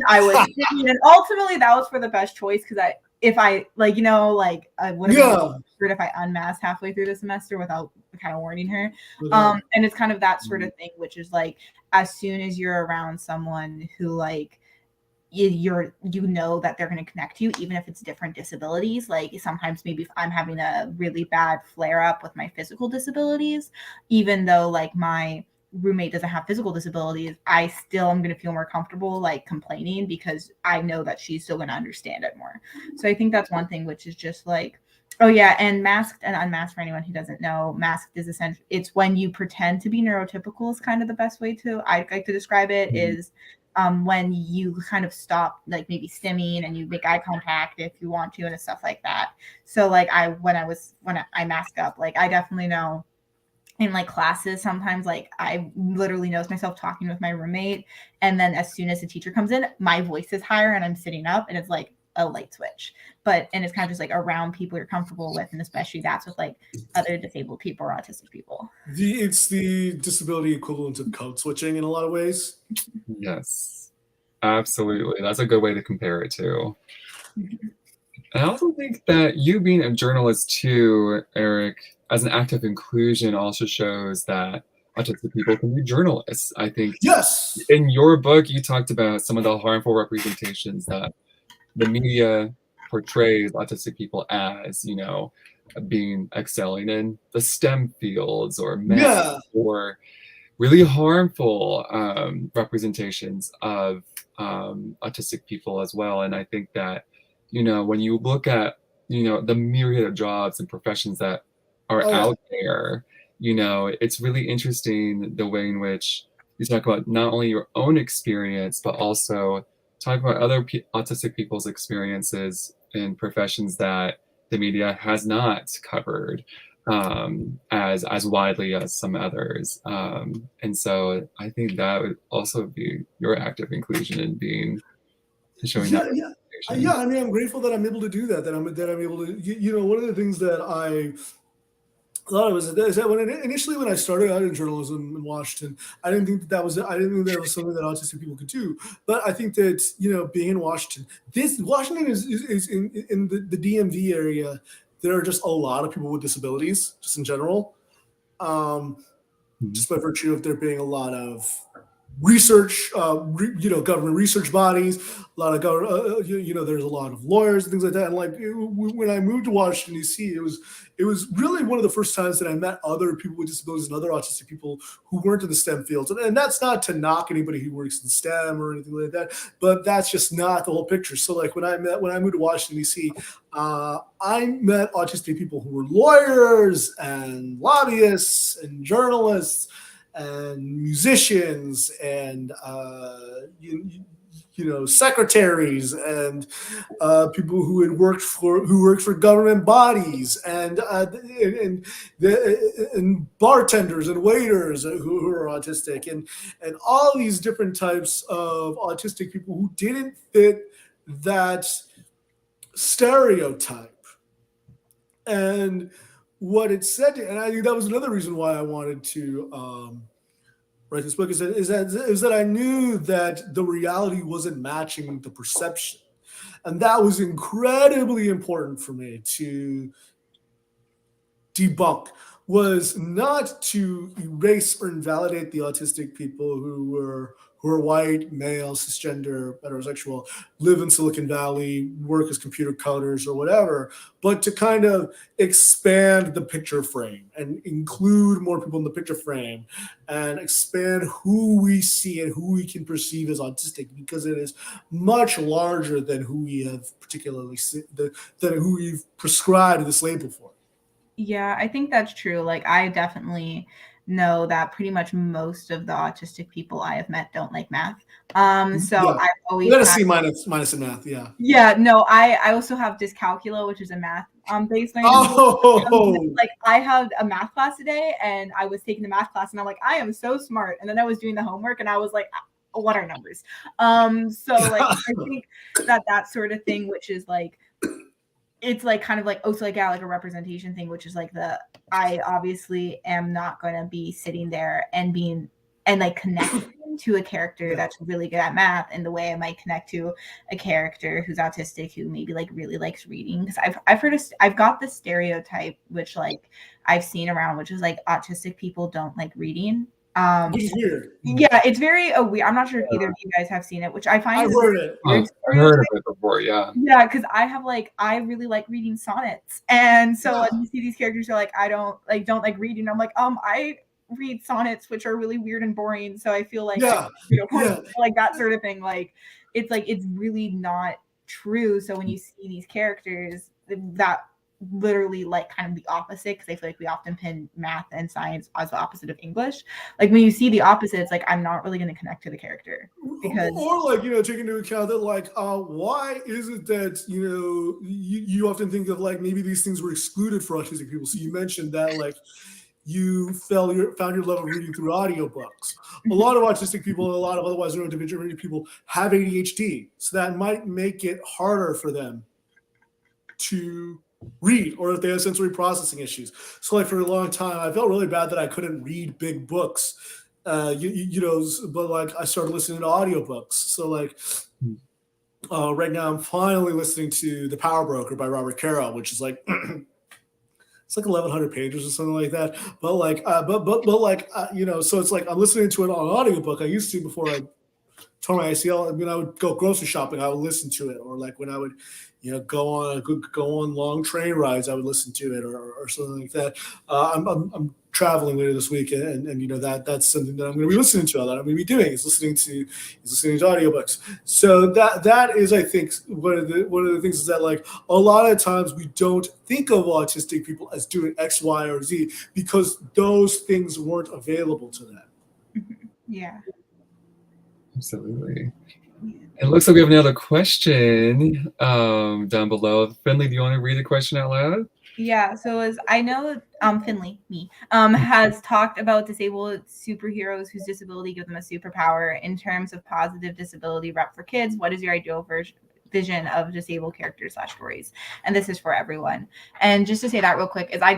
I was sitting, and ultimately that was for the best choice, because I would have been if I unmasked halfway through the semester without kind of warning her. And it's kind of that sort of thing, which is like, as soon as you're around someone who, like, that they're going to connect to you, even if it's different disabilities. Like, sometimes maybe if I'm having a really bad flare up with my physical disabilities, even though, like, my roommate doesn't have physical disabilities, I still am going to feel more comfortable, like, complaining, because I know that she's still going to understand it more. So I think that's one thing, which is just like, oh yeah, and masked and unmasked, for anyone who doesn't know, masked is essentially, it's when you pretend to be neurotypical, is kind of the best way I like to describe it, is when you kind of stop, like, maybe stimming, and you make eye contact if you want to, and stuff like that. So, like, when I mask up, like, I definitely know in, like, classes, sometimes, like, I literally notice myself talking with my roommate, and then as soon as the teacher comes in, my voice is higher and I'm sitting up, and it's like a light switch. And it's kind of just like around people you're comfortable with, and especially that's with, like, other disabled people or autistic people. It's the disability equivalent of code switching in a lot of ways. Yes, absolutely. That's a good way to compare it to. I also think that you being a journalist too, Eric, as an act of inclusion also shows that autistic people can be journalists. I think Yes. in your book, you talked about some of the harmful representations that the media portrays autistic people as, being excelling in the STEM fields or math, Yeah. or really harmful representations of autistic people as well. And I think that, when you look at, the myriad of jobs and professions that are Oh, yeah. out there, it's really interesting the way in which you talk about not only your own experience, but also talk about other autistic people's experiences in professions that the media has not covered as widely as some others. And so I think that would also be your active inclusion in showing that representation. Yeah. I mean, I'm grateful that I'm able to do that. That I'm able to. One of the things that I thought was is that initially when I started out in journalism in Washington, I didn't think that was something that autistic people could do. But I think that being in Washington, Washington is in the DMV area. There are just a lot of people with disabilities, just in general, just by virtue of there being a lot of research, government research bodies, a lot of there's a lot of lawyers and things like that. And like when I moved to Washington D.C., it was really one of the first times that I met other people with disabilities and other autistic people who weren't in the STEM fields. And that's not to knock anybody who works in STEM or anything like that, but that's just not the whole picture. So like when I moved to Washington D.C., I met autistic people who were lawyers and lobbyists and journalists and musicians and secretaries and people who had worked for government bodies and bartenders and waiters who are autistic and all these different types of autistic people who didn't fit that stereotype. And what it said, and I think that was another reason why I wanted to write this book, is that I knew that the reality wasn't matching the perception, and that was incredibly important for me to debunk. Was not to erase or invalidate the autistic people who are white, male, cisgender, heterosexual, live in Silicon Valley, work as computer coders or whatever, but to kind of expand the picture frame and include more people in the picture frame and expand who we see and who we can perceive as autistic, because it is much larger than who we have particularly than who we've prescribed this label for. Yeah, I think that's true. Like, I definitely know that pretty much most of the autistic people I have met don't like math. So I've always you got a C minus in math, yeah. Yeah, no, I also have dyscalculia, which is a math based learning. Like, I had a math class today, and I was taking the math class, and I'm like, I am so smart. And then I was doing the homework, and I was like, what are numbers? So like, I think that sort of thing, which is like, it's like kind of like also like like a representation thing, which is like I obviously am not going to be sitting there and like connecting to a character that's really good at math in the way I might connect to a character who's autistic who maybe like really likes reading. Because I've got this stereotype which like I've seen around, which is like autistic people don't like reading. Which is weird. Yeah, it's very weird. I'm not sure if either of you guys have seen it, which I find I've heard it. I've heard of it before, yeah. Yeah, because I really like reading sonnets, and so like, you see these characters who are like, I don't like reading. I'm like, I read sonnets, which are really weird and boring. So I feel like like that sort of thing. Like it's really not true. So when you see these characters that literally like kind of the opposite, because I feel like we often pin math and science as the opposite of English. Like when you see the opposite, it's like I'm not really going to connect to the character, because or like take into account that like why is it that you often think of like maybe these things were excluded for autistic people. So you mentioned that like you found your love of reading through audiobooks. A lot of autistic people and a lot of otherwise neurodivergent people have ADHD, so that might make it harder for them to read, or if they have sensory processing issues. So like for a long time, I felt really bad that I couldn't read big books, but like I started listening to audiobooks. So like Right now, I'm finally listening to The Power Broker by Robert Caro, which is like it's like 1,100 pages or something like that. But like, so it's like I'm listening to it on audiobook. I used to before I tore my ACL. When I would go grocery shopping, I would listen to it, or like when I would, go on long train rides, I would listen to it, or something like that. I'm traveling later this week, and that's something that I'm going to be listening to. That I'm going to be doing is listening to audiobooks. So that is, I think, one of the things is that like a lot of times we don't think of autistic people as doing X, Y, or Z because those things weren't available to them. Yeah. Absolutely. It looks like we have another question down below. Findley, do you want to read the question out loud? Yeah, so as I know, Findley, has talked about disabled superheroes whose disability gives them a superpower. In terms of positive disability rep for kids, what is your ideal vision of disabled characters / stories? And this is for everyone. And just to say that real quick is I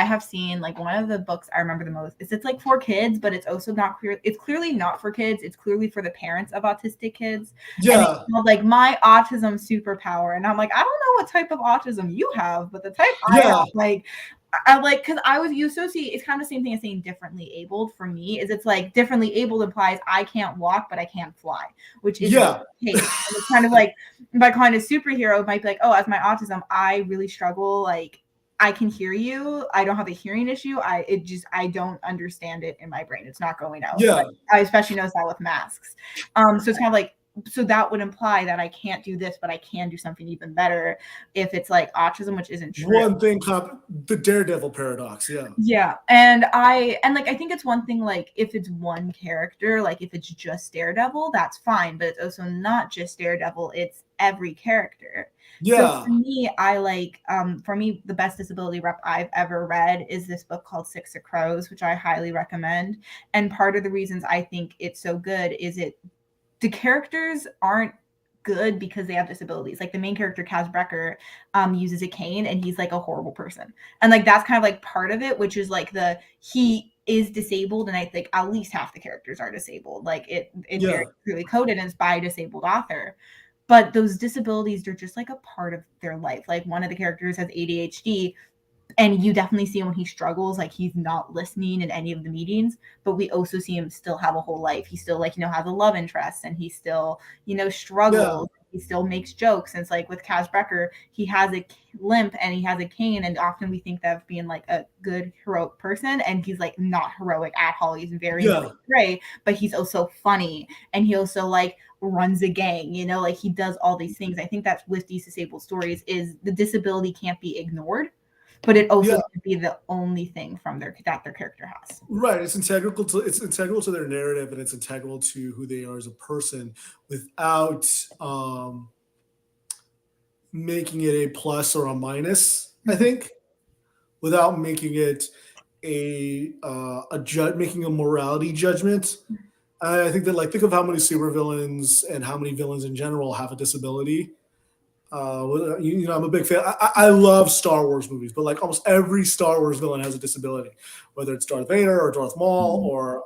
have seen like one of the books I remember the most is it's like for kids, but it's also not clear. It's clearly not for kids. It's clearly for the parents of autistic kids. Yeah. And it's called like My Autism Superpower. And I'm like, I don't know what type of autism you have, but the type I have, like, I like, because you associate, it's kind of the same thing as saying differently abled for me, is it's like differently abled implies I can't walk, but I can fly, which is the case. And it's kind of like, by calling it a superhero, it might be like, oh, as my autism, I really struggle. Like, I can hear you. I don't have a hearing issue. I don't understand it in my brain. It's not going out. Yeah. Like, I especially notice that with masks. So it's kind of like, so that would imply that I can't do this, but I can do something even better if it's like autism, which isn't true. One thing, the Daredevil paradox. Yeah. Yeah. And I think it's one thing, like if it's one character, like if it's just Daredevil, that's fine. But it's also not just Daredevil. It's every character. Yeah. So for me, I like, for me, the best disability rep I've ever read is this book called Six of Crows, which I highly recommend. And part of the reasons I think it's so good is the characters aren't good because they have disabilities. Like the main character, Kaz Brecker, uses a cane and he's like a horrible person. And like, that's kind of like part of it, which is like he is disabled. And I think at least half the characters are disabled. Like it's very clearly coded and it's by a disabled author. But those disabilities, they're just like a part of their life. Like one of the characters has ADHD, and you definitely see him when he struggles, like he's not listening in any of the meetings, but we also see him still have a whole life. He still like, has a love interest and he still, struggles. Yeah. He still makes jokes. And it's like with Kaz Brecker, he has a limp and he has a cane. And often we think that of being like a good heroic person. And he's like not heroic at all. He's very gray, but he's also funny. And he also like runs a gang, like he does all these things. I think that's with these disabled stories is the disability can't be ignored. But it also can be the only thing from that their character has. Right. It's integral to their narrative, and it's integral to who they are as a person without making it a plus or a minus, I think, without making it making a morality judgment. I think that think of how many supervillains and how many villains in general have a disability. I'm a big fan. I love Star Wars movies, but like almost every Star Wars villain has a disability, whether it's Darth Vader or Darth Maul or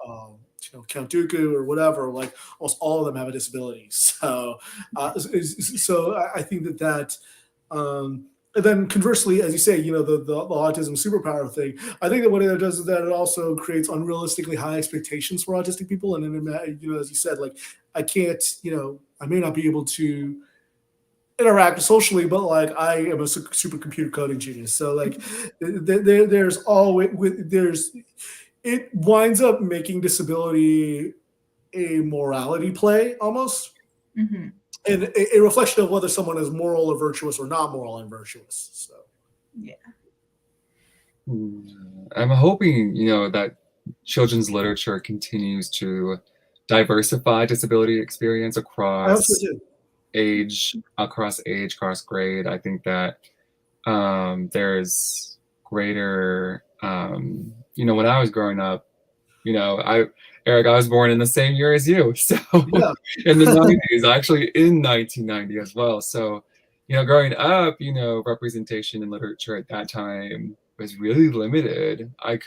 Count Dooku or whatever. Like almost all of them have a disability. So I think that. And then conversely, as you say, the autism superpower thing, I think that what it does is that it also creates unrealistically high expectations for autistic people. And then, as you said, like I can't, I may not be able to interact socially, but like I am a supercomputer coding genius. So like it winds up making disability a morality play almost. Mm-hmm. And a reflection of whether someone is moral or virtuous or not moral and virtuous. So yeah. I'm hoping, that children's literature continues to diversify disability experience across age, across grade. I think that there's greater, when I was growing up, Eric, I was born in the same year as you. So in the 90s, actually in 1990 as well. So, growing up, representation in literature at that time was really limited. I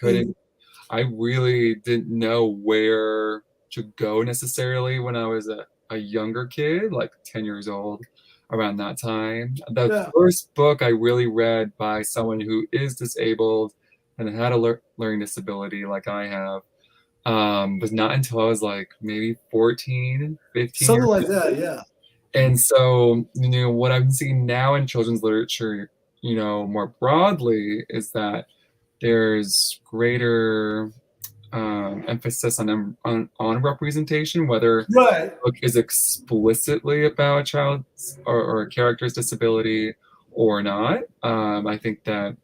really didn't know where to go necessarily when I was a younger kid, like 10 years old, around that time. The first book I really read by someone who is disabled and had a learning disability like I have was not until I was like maybe 14, 15 Something years like old. that, yeah. And so, what I'm seeing now in children's literature, more broadly, is that there's greater emphasis on representation, whether Right. the book is explicitly about a child's or a character's disability or not. I think that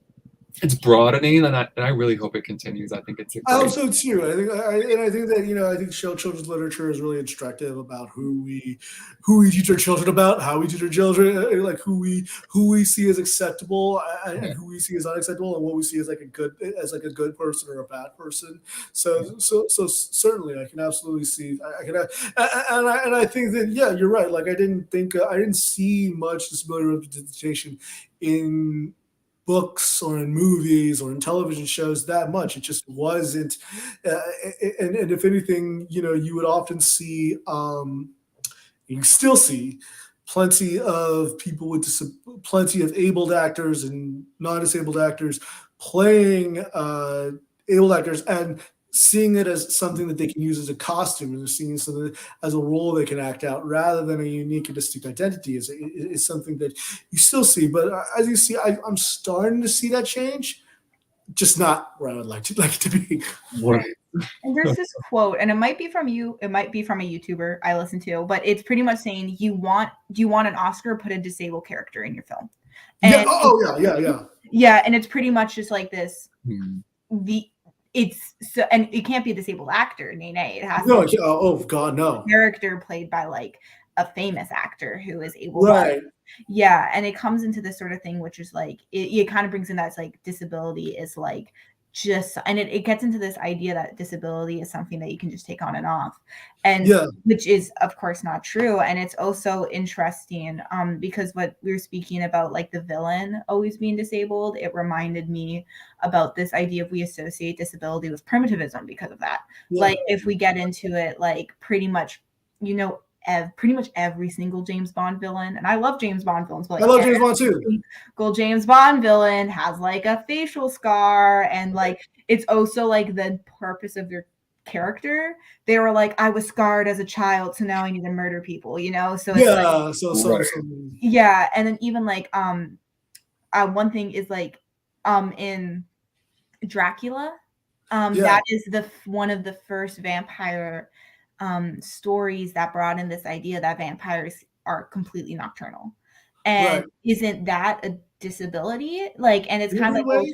it's broadening, and I really hope it continues. I think it's a I great. hope so too. I think that I think children's literature is really instructive about who we teach our children about, how we teach our children, like who we see as acceptable and who we see as unacceptable, and what we see as like a good person or a bad person. So certainly, I can absolutely see. And I think that you're right. Like I didn't see much disability representation in books or in movies or in television shows that much. It just wasn't. And if anything, you would often see, you still see plenty of people with plenty of abled actors and non-disabled actors playing able actors and seeing it as something that they can use as a costume and seeing something as a role they can act out rather than a unique and distinct identity is something that you still see. But as you see, I'm starting to see that change, just not where I would like it to be. Right. And there's this quote, and it might be from you, it might be from a YouTuber I listen to, but it's pretty much saying, do you want an Oscar? Put a disabled character in your film. And yeah. And it's pretty much just like this. It's so, and it can't be a disabled actor, nay. It has no. Oh God, no. Character played by like a famous actor who is able. Right. Yeah, and it comes into this sort of thing, which is like it kind of brings in that it's like disability is like just, and it gets into this idea that disability is something that you can just take on and off, and which is of course not true. And it's also interesting because what we were speaking about, like the villain always being disabled, it reminded me about this idea of we associate disability with primitivism because of that. Like if we get into it, like pretty much every single James Bond villain, and I love James Bond villains, but like, I love James Bond too. James Bond villain has like a facial scar, and like it's also like the purpose of their character. They were like, I was scarred as a child, so now I need to murder people, So it's yeah, and then even like one thing is like in Dracula, that is one of the first vampire stories that brought in this idea that vampires are completely nocturnal. And isn't that a disability? Like, and it's kind of like,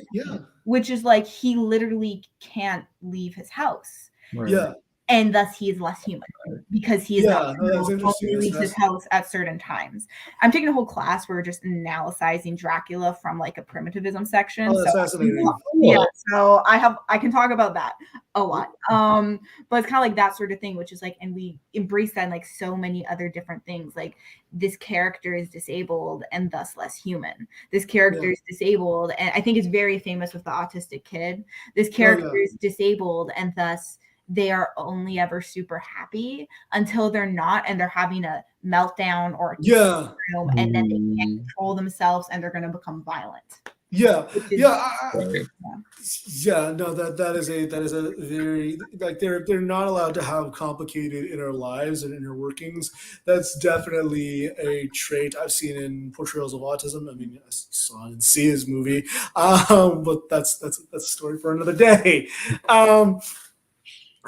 which is like he literally can't leave his house. Yeah. And thus he is less human because he is only leaves his house at certain times. I'm taking a whole class where we're just analyzing Dracula from like a primitivism section. Oh, that's fascinating. Yeah, so I can talk about that a lot. But it's kind of like that sort of thing, which is like, and we embrace that in like so many other different things. Like this character is disabled and thus less human. This character is disabled, and I think it's very famous with the autistic kid. This character is disabled and thus they are only ever super happy until they're not, and they're having a meltdown or room, and then they can't control themselves and they're going to become violent. No, that is a very, like they're not allowed to have complicated inner lives and inner workings. That's definitely a trait I've seen in portrayals of autism. I mean, I saw it in Sia's movie, but that's a story for another day.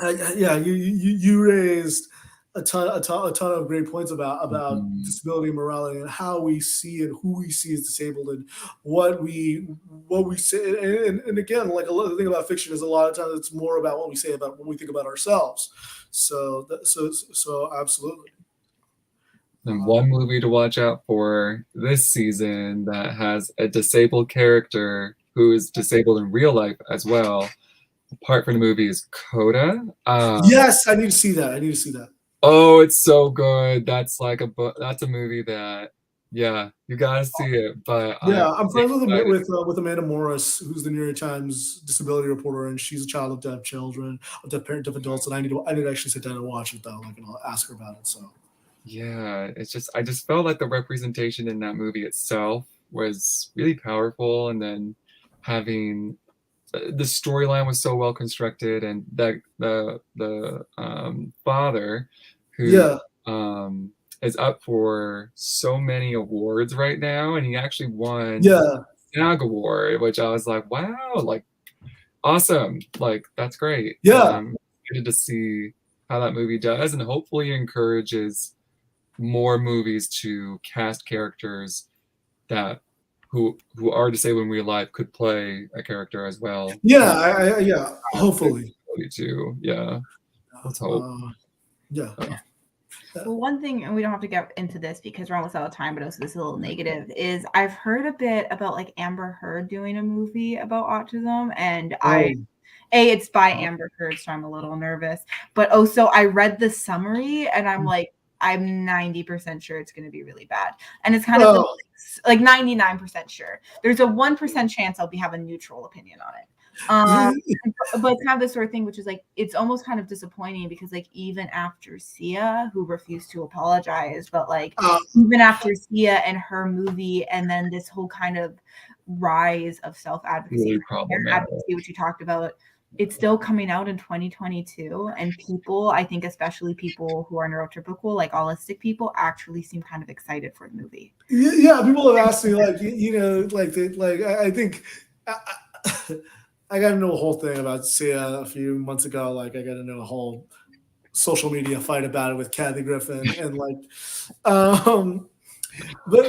You raised a ton of great points about disability and morality and how we see and who we see as disabled and what we say. And again, like a lot of the thing about fiction is a lot of times it's more about what we say about what we think about ourselves. So absolutely. And one movie to watch out for this season that has a disabled character who is disabled in real life as well, apart from the movie, is Coda. Yes, I need to see that. Oh, it's so good. That's like that's a movie that Yeah, you gotta see it. But Yeah, I'm friends with Amanda Morris, who's the New York Times disability reporter, and she's a child of deaf children, of deaf parent, deaf adults, and I need to actually sit down and watch it though, like, and I'll ask her about it. So yeah, I just felt like the representation in that movie itself was really powerful, and then having the storyline was so well constructed, and the father who yeah, is up for so many awards right now, and he actually won yeah, SAG award, which I was like, wow, like awesome, like that's great. yeah, Excited to see how that movie does, and hopefully encourages more movies to cast characters that who are disabled in real life could play a character as well. yeah, yeah. Hopefully, Too. Yeah, let's hope. Yeah. Well, one thing, and we don't have to get into this because we're almost out of time, but also this is a little negative, is I've heard a bit about like Amber Heard doing a movie about autism, and it's by Amber Heard, so I'm a little nervous. But also, I read the summary, and I'm like, I'm 90% sure it's going to be really bad, and it's kind of like 99% sure. There's a 1% chance I'll have a neutral opinion on it. But it's kind of this sort of thing, which is like, it's almost kind of disappointing because like even after Sia, who refused to apologize, but like even after Sia and her movie, and then this whole kind of rise of self-advocacy, advocacy, which you talked about, it's still coming out in 2022, and people, I think especially people who are neurotypical, like autistic people, actually seem kind of excited for the movie. Yeah, people have asked me, like, I think I got to know a whole thing about Sia a few months ago. Like, I got to know a whole social media fight about it with Kathy Griffin, and like, but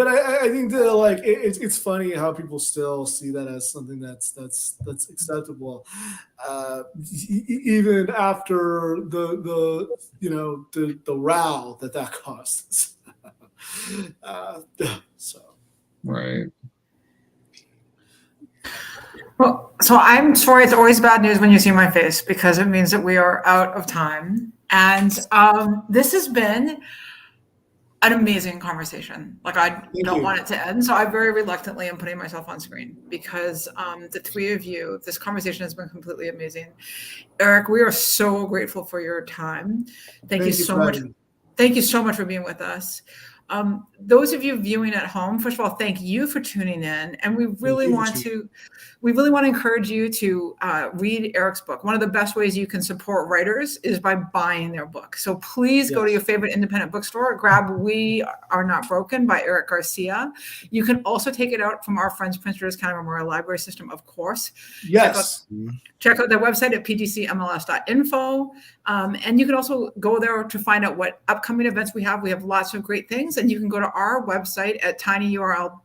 I think that like it's funny how people still see that as something that's acceptable, even after the row that causes. So right. Well, so I'm sorry, it's always bad news when you see my face because it means that we are out of time. And this has been an amazing conversation. Like, I don't want it to end. So I very reluctantly am putting myself on screen because the three of you, this conversation has been completely amazing. Eric, we are so grateful for your time. Thank you so much. Thank you so much for being with us. Those of you viewing at home, first of all, thank you for tuning in. And we really want to encourage you to read Eric's book. One of the best ways you can support writers is by buying their book. So please go to your favorite independent bookstore, grab We Are Not Broken by Eric Garcia. You can also take it out from our friends, Prince George's County Memorial Library System, of course. Yes. Check out their website at pgcmls.info. And you can also go there to find out what upcoming events we have. We have lots of great things. And you can go to our website at tinyurl.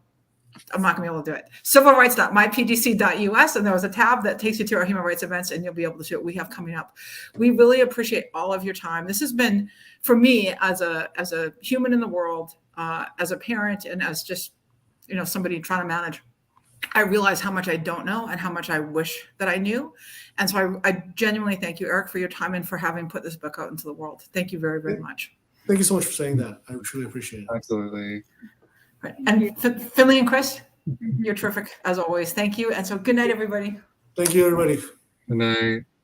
I'm not going to be able to do it. civilrights.mypgc.us. And there was a tab that takes you to our human rights events, and you'll be able to see what we have coming up. We really appreciate all of your time. This has been, for me, as a human in the world, as a parent, and as just, somebody trying to manage, I realize how much I don't know and how much I wish that I knew. And so I genuinely thank you, Eric, for your time and for having put this book out into the world. Thank you very, very much. Thank you so much for saying that. I truly appreciate it. Absolutely. Right. And Findley and Chris, you're terrific as always. Thank you. And so good night, everybody. Thank you, everybody. Good night.